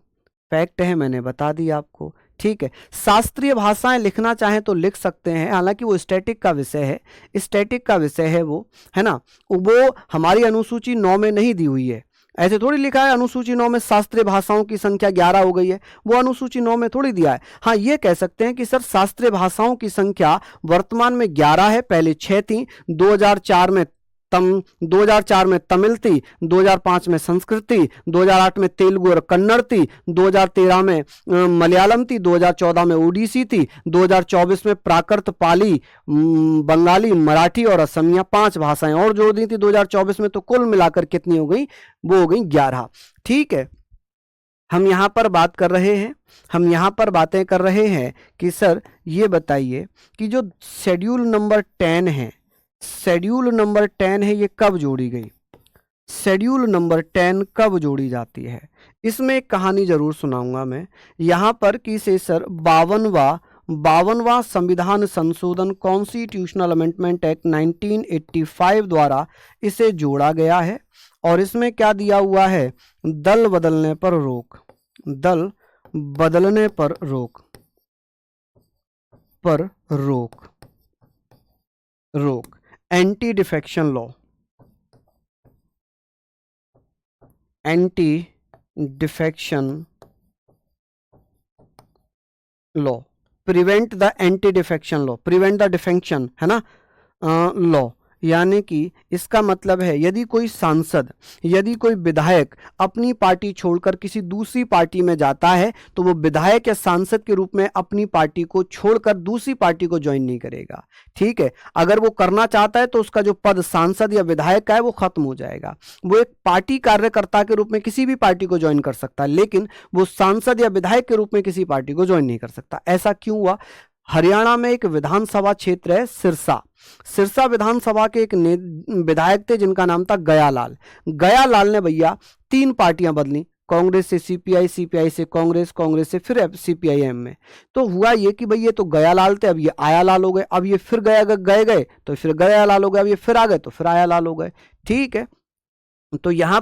फैक्ट है मैंने बता दिया आपको, ठीक है। शास्त्रीय भाषाएं लिखना चाहें तो लिख सकते हैं, हालांकि वो स्टैटिक का विषय है, स्टैटिक का विषय है वो, है ना, वो हमारी अनुसूची 9 में नहीं दी हुई है। ऐसे थोड़ी लिखा है अनुसूची 9 में शास्त्रीय भाषाओं की संख्या 11 हो गई है, वो अनुसूची 9 में थोड़ी दिया है। हाँ ये कह सकते हैं कि सर शास्त्रीय भाषाओं की संख्या वर्तमान में 11 है, पहले 6 थी, 2004 में तमिल थी, 2005 में संस्कृत थी, 2008 में तेलुगु और कन्नड़ थी, 2013 में मलयालम थी, 2014 में ओडिसी थी, 2024 में प्राकृत, पाली, बंगाली, मराठी और असमिया 5 भाषाएं और जोड़ दी थी 2024 में। तो कुल मिलाकर कितनी हो गई, वो हो गई 11, ठीक है। हम यहां पर बात कर रहे हैं, हम यहां पर बातें कर रहे हैं कि सर ये बताइए कि जो शेड्यूल नंबर 10 है, शेड्यूल नंबर 10 है, ये कब जोड़ी गई, शेड्यूल नंबर 10 कब जोड़ी जाती है? इसमें एक कहानी जरूर सुनाऊंगा मैं यहाँ पर कि से सर 52वां संविधान संशोधन कॉन्स्टिट्यूशनल अमेंडमेंट एक्ट 1985 द्वारा इसे जोड़ा गया है। और इसमें क्या दिया हुआ है? दल बदलने पर रोक, दल बदलने पर रोक, रोक, anti defection law, anti defection law, prevent the anti defection law, prevent the defection है ना लॉ। यानी कि इसका मतलब है यदि कोई सांसद, यदि कोई विधायक अपनी पार्टी छोड़कर किसी दूसरी पार्टी में जाता है तो वो विधायक या सांसद के रूप में अपनी पार्टी को छोड़कर दूसरी पार्टी को ज्वाइन नहीं करेगा। ठीक है, अगर वो करना चाहता है तो उसका जो पद सांसद या विधायक का है वो खत्म हो जाएगा। वो एक पार्टी कार्यकर्ता के रूप में किसी भी पार्टी को ज्वाइन कर सकता है, लेकिन वो सांसद या विधायक के रूप में किसी पार्टी को ज्वाइन नहीं कर सकता। ऐसा क्यों हुआ? हरियाणा में एक विधानसभा क्षेत्र है सिरसा, सिरसा विधानसभा के एक विधायक थे जिनका नाम था गयालाल। गयालाल ने भैया 3 पार्टियां बदली, कांग्रेस से सीपीआई, सीपीआई से कांग्रेस, कांग्रेस से फिर सीपीआईएम में। तो हुआ ये कि भाई ये तो गयालाल थे, अब ये आयालाल हो गए, अब ये फिर गए तो फिर गयालाल हो गए, अब ये फिर आ गए तो फिर आयालाल हो गए। ठीक है, तो यहां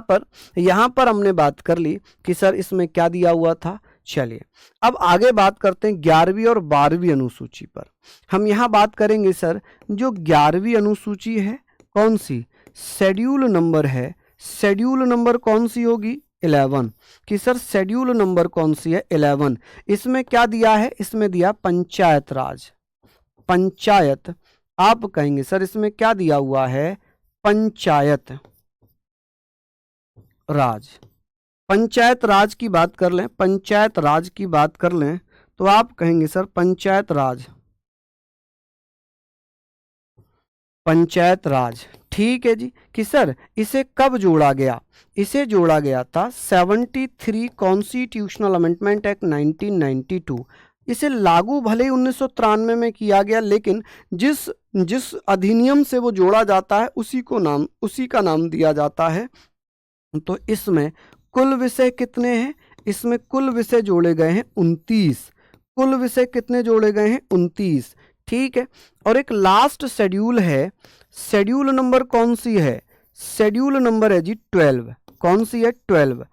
पर हमने बात कर ली कि सर इसमें क्या दिया हुआ था। चलिए अब आगे बात करते हैं 11वीं और 12वीं अनुसूची पर। हम यहां बात करेंगे सर जो 11वीं अनुसूची है कौन सी, शेड्यूल नंबर है, शेड्यूल नंबर कौन सी होगी 11 कि सर शेड्यूल नंबर कौन सी है 11। इसमें क्या दिया है? इसमें दिया पंचायत राज, पंचायत। आप कहेंगे सर इसमें क्या दिया हुआ है? पंचायत राज। पंचायत राज की बात कर लें, पंचायत राज की बात कर लें तो आप कहेंगे सर पंचायत राज, पंचायत राज। ठीक है जी कि सर इसे कब जोड़ा गया? इसे जोड़ा गया था 73 कॉन्स्टिट्यूशनल अमेंडमेंट एक्ट 1992। इसे लागू भले ही 1993 में किया गया, लेकिन जिस जिस अधिनियम से वो जोड़ा जाता है उसी का नाम दिया जाता है। तो इसमें कुल विषय कितने हैं? इसमें कुल विषय जोड़े गए हैं 29। कुल विषय कितने जोड़े गए हैं? 29। ठीक है, और एक लास्ट शेड्यूल है, शेड्यूल नंबर कौन सी है? शेड्यूल नंबर है जी 12। कौन सी है? 12।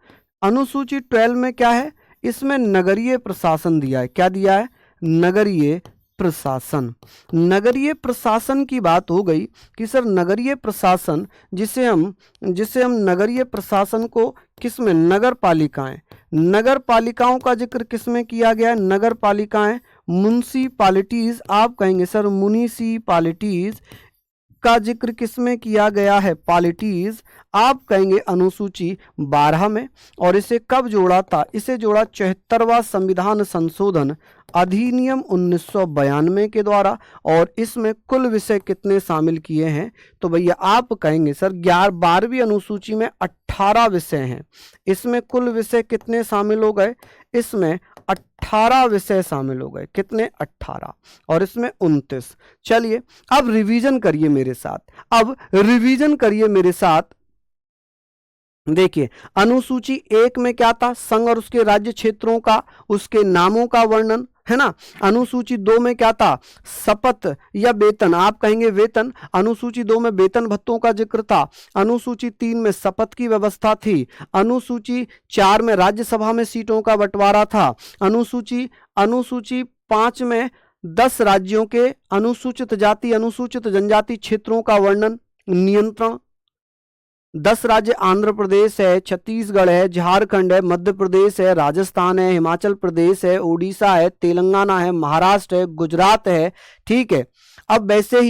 अनुसूची 12 में क्या है? इसमें नगरीय प्रशासन दिया है। क्या दिया है? नगरीय प्रशासन। नगरीय प्रशासन की बात हो गई कि सर नगरीय प्रशासन जिसे हम नगरीय प्रशासन को किसमें, नगर पालिकाएं, नगर पालिकाओं का जिक्र किसमें किया गया है? नगर पालिकाएं, म्युनिसिपैलिटीज। आप कहेंगे सर म्युनिसिपैलिटीज का जिक्र किसमें किया गया है? पॉलिटीज। आप कहेंगे अनुसूची 12 में। और इसे कब जोड़ा था? इसे जोड़ा 74वां संविधान संशोधन अधिनियम 1992 के द्वारा। और इसमें कुल विषय कितने शामिल किए हैं? तो भैया आप कहेंगे सर 12वीं अनुसूची में 18 विषय हैं। इसमें कुल विषय कितने शामिल हो गए? इसमें 18 विषय शामिल हो गए। कितने? 18। और इसमें 29। चलिए अब रिवीजन करिए मेरे साथ, अब रिवीजन करिए मेरे साथ। देखिए अनुसूची 1 में क्या था? संघ और उसके राज्य क्षेत्रों का, उसके नामों का वर्णन, है ना। अनुसूची 2 में क्या था? शपथ या वेतन। आप कहेंगे वेतन। अनुसूची 2 में वेतन भत्तों का जिक्र था। अनुसूची 3 में शपथ की व्यवस्था थी। अनुसूची 4 में राज्यसभा में सीटों का बंटवारा था। अनुसूची 5 में 10 राज्यों के अनुसूचित जाति, अनुसूचित जनजाति क्षेत्रों का वर्णन, नियंत्रण। 10 राज्य आंध्र प्रदेश है, छत्तीसगढ़ है, झारखंड है, मध्य प्रदेश है, राजस्थान है, हिमाचल प्रदेश है, उड़ीसा है, तेलंगाना है, महाराष्ट्र है, गुजरात है। ठीक है, अब वैसे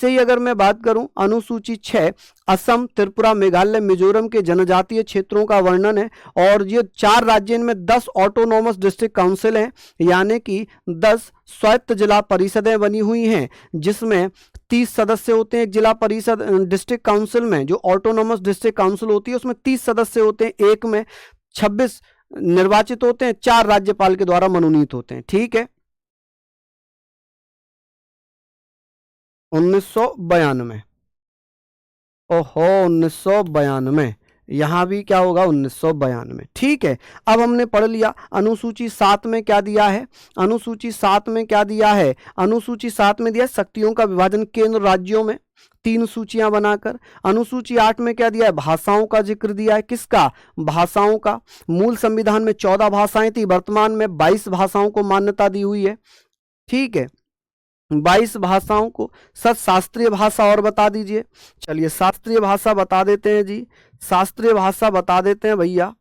ही अगर मैं बात करूं अनुसूची 6 असम, त्रिपुरा, मेघालय, मिजोरम के जनजातीय क्षेत्रों का वर्णन है। और ये 4 राज्य, इनमें 10 ऑटोनोमस डिस्ट्रिक्ट काउंसिल हैं, यानी कि 10 स्वायत्त जिला परिषदें बनी हुई हैं, जिसमें 30 सदस्य होते हैं। एक जिला परिषद डिस्ट्रिक्ट काउंसिल में जो ऑटोनोमस डिस्ट्रिक्ट काउंसिल होती है उसमें 30 सदस्य होते हैं, एक में 26 निर्वाचित होते हैं, 4 राज्यपाल के द्वारा मनोनीत होते हैं। ठीक है, 1992। ओहो 1992, यहाँ भी क्या होगा 1992। ठीक है, अब हमने पढ़ लिया अनुसूची 7 में क्या दिया है। अनुसूची 7 में क्या दिया है, अनुसूची 7 में दिया शक्तियों का विभाजन केंद्र राज्यों में, 3 सूचियां बनाकर। अनुसूची 8 में क्या दिया है, भाषाओं का जिक्र दिया है। किसका, भाषाओं का। मूल संविधान में 14 भाषाएं थी, वर्तमान में 22 भाषाओं को मान्यता दी हुई है। ठीक है, 22 भाषाओं को। सर शास्त्रीय भाषा और बता दीजिए। चलिए शास्त्रीय भाषा बता देते हैं जी, शास्त्रीय भाषा बता देते हैं भैया।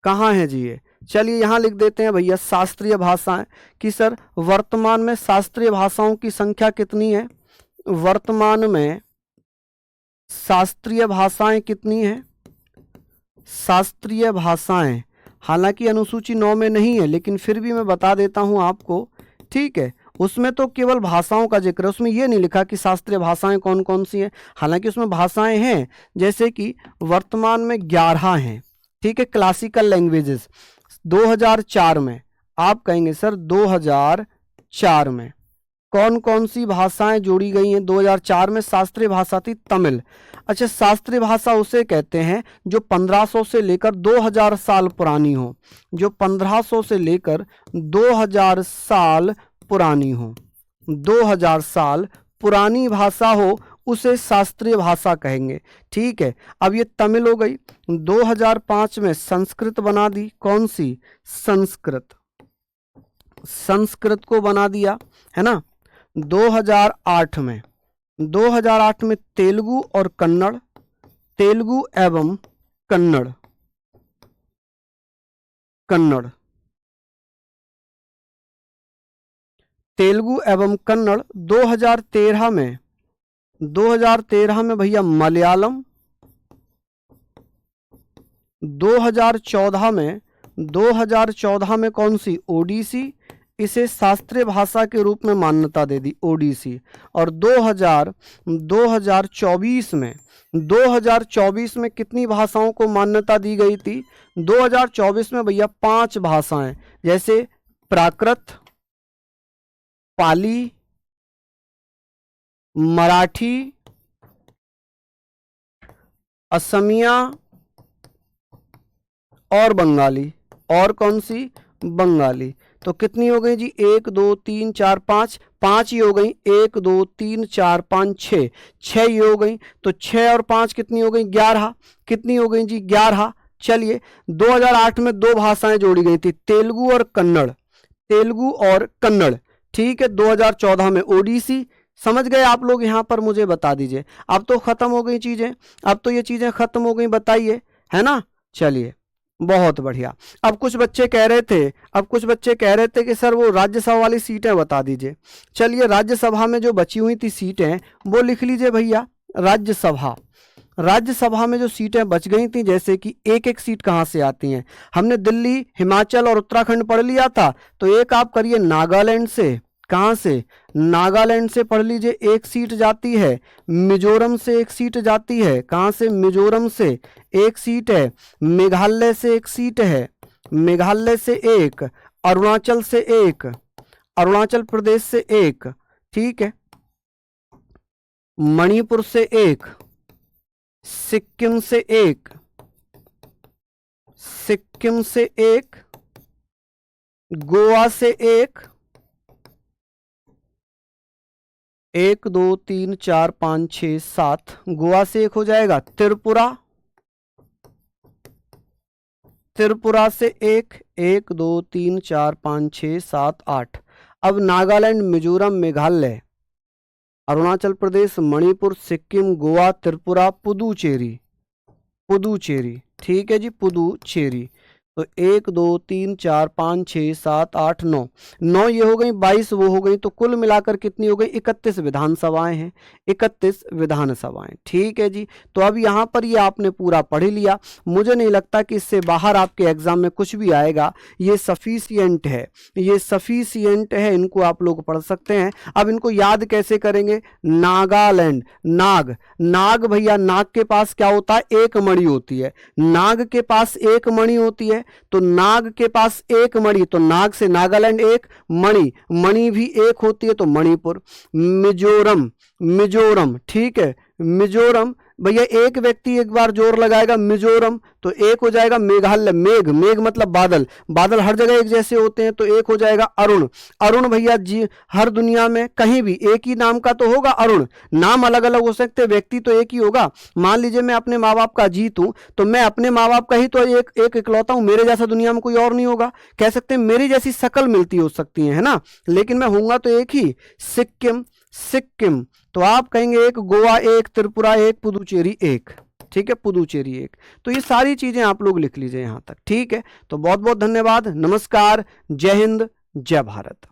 कहाँ है जी ये, चलिए यहाँ लिख देते हैं भैया शास्त्रीय भाषाएं, कि सर वर्तमान में शास्त्रीय भाषाओं की संख्या कितनी है। वर्तमान में शास्त्रीय भाषाएं कितनी हैं, शास्त्रीय भाषाएं, हालांकि अनुसूची 9 में नहीं है लेकिन फिर भी मैं बता देता हूं आपको। ठीक है, उसमें तो केवल भाषाओं का जिक्र है, उसमें ये नहीं लिखा कि शास्त्रीय भाषाएं कौन कौन सी हैं, हालांकि उसमें भाषाएं हैं, जैसे कि वर्तमान में 11 हैं। ठीक है, क्लासिकल लैंग्वेजेस 2004 में, आप कहेंगे सर 2004 में कौन कौन सी भाषाएं जोड़ी गई हैं। 2004 में शास्त्रीय भाषा थी तमिल। अच्छा, शास्त्रीय भाषा उसे कहते हैं जो 1500 से लेकर 2000 साल पुरानी हो, जो 1500 से लेकर 2000 साल पुरानी हो, 2000 साल पुरानी भाषा हो उसे शास्त्रीय भाषा कहेंगे। ठीक है, अब ये तमिल हो गई। 2005 में संस्कृत बना दी, कौन सी, संस्कृत, संस्कृत को बना दिया है ना। 2008 में तेलुगु और कन्नड़, तेलुगु एवं कन्नड़, कन्नड़, तेलुगु एवं कन्नड़। 2013 में भैया मलयालम। 2014 में कौन सी, ओडिसी, इसे शास्त्रीय भाषा के रूप में मान्यता दे दी, ओडिसी। और 2024 में कितनी भाषाओं को मान्यता दी गई थी। 2024 में भैया 5 भाषाएं, जैसे प्राकृत, पाली, मराठी, असमिया और बंगाली। और कौन सी, बंगाली। तो कितनी हो गई जी, 1 2 3 4 5, 5 ही हो गई। 1 2 3 4 5 6, 6 ही हो गई। तो 6 और 5 कितनी हो गई, 11। कितनी हो गई जी, 11। चलिए 2008 में 2 भाषाएं जोड़ी गई थी, तेलुगु और कन्नड़, तेलुगु और कन्नड़। ठीक है, 2014 में ओडिसी। समझ गए आप लोग, यहाँ पर मुझे बता दीजिए। अब तो खत्म हो गई चीजें, अब तो ये चीजें खत्म हो गई, बताइए, है ना। चलिए बहुत बढ़िया। अब कुछ बच्चे कह रहे थे कि सर वो राज्यसभा वाली सीटें बता दीजिए। चलिए राज्यसभा में जो बची हुई थी सीटें वो लिख लीजिए भैया। राज्यसभा में जो सीटें बच गई थी, जैसे कि एक एक सीट कहाँ से आती हैं, हमने दिल्ली, हिमाचल और उत्तराखंड पढ़ लिया था, तो एक आप करिए नागालैंड से। कहाँ से, नागालैंड से पढ़ लीजिए, एक सीट जाती है। मिजोरम से एक सीट जाती है, कहाँ से, मिजोरम से एक सीट है। मेघालय से एक सीट है, मेघालय से एक। अरुणाचल से एक, अरुणाचल प्रदेश से एक। ठीक है, मणिपुर से एक, सिक्किम से एक, सिक्किम से एक, गोवा से एक, 1 2 3 4 5 6 7, गोवा से एक हो जाएगा। त्रिपुरा, त्रिपुरा से एक, 1 2 3 4 5 6 7 8। अब नागालैंड, मिजोरम, मेघालय, अरुणाचल प्रदेश, मणिपुर, सिक्किम, गोवा, त्रिपुरा, पुदुचेरी, पुदुचेरी। ठीक है जी, पुदुचेरी। तो 1 2 3 4 5 6 7 8 9, 9 ये हो गई, 22 वो हो गई। तो कुल मिलाकर कितनी हो गई, 31 विधानसभाएं हैं, 31 विधानसभाएं। ठीक है जी, तो अब यहाँ पर ये आपने पूरा पढ़ लिया। मुझे नहीं लगता कि इससे बाहर आपके एग्जाम में कुछ भी आएगा। ये सफिशियंट है, ये सफिशियंट है, इनको आप लोग पढ़ सकते हैं। अब इनको याद कैसे करेंगे, नागालैंड, नाग, नाग भैया, नाग के पास क्या होता है, एक मणि होती है। नाग के पास एक मणि होती है, तो नाग के पास एक मणि, तो नाग से नागालैंड एक, मणि, मणि भी एक होती है, तो मणिपुर। मिजोरम, मिजोरम, ठीक है, मिजोरम, भैया एक व्यक्ति एक बार जोर लगाएगा मिजोरम, तो एक हो जाएगा मेघालय, मेघ, मेघ मतलब बादल, बादल हर जगह एक जैसे होते हैं, तो एक हो जाएगा अरुण। अरुण भैया जी हर दुनिया में कहीं भी एक ही नाम का तो होगा अरुण, नाम अलग अलग हो सकते, व्यक्ति तो एक ही होगा। मान लीजिए मैं अपने माँ बाप का जीत हूं, तो मैं अपने माँ बाप का ही तो एक इकलौता हूं, मेरे जैसा दुनिया में कोई और नहीं होगा। कह सकते हैं मेरी जैसी शक्ल मिलती हो सकती है ना, लेकिन मैं होऊंगा तो एक ही, सिक्किम, सिक्किम। तो आप कहेंगे एक, गोवा एक, त्रिपुरा एक, पुदुचेरी एक, ठीक है, पुदुचेरी एक। तो ये सारी चीजें आप लोग लिख लीजिए यहां तक, ठीक है। तो बहुत बहुत धन्यवाद, नमस्कार, जय हिंद, जय भारत।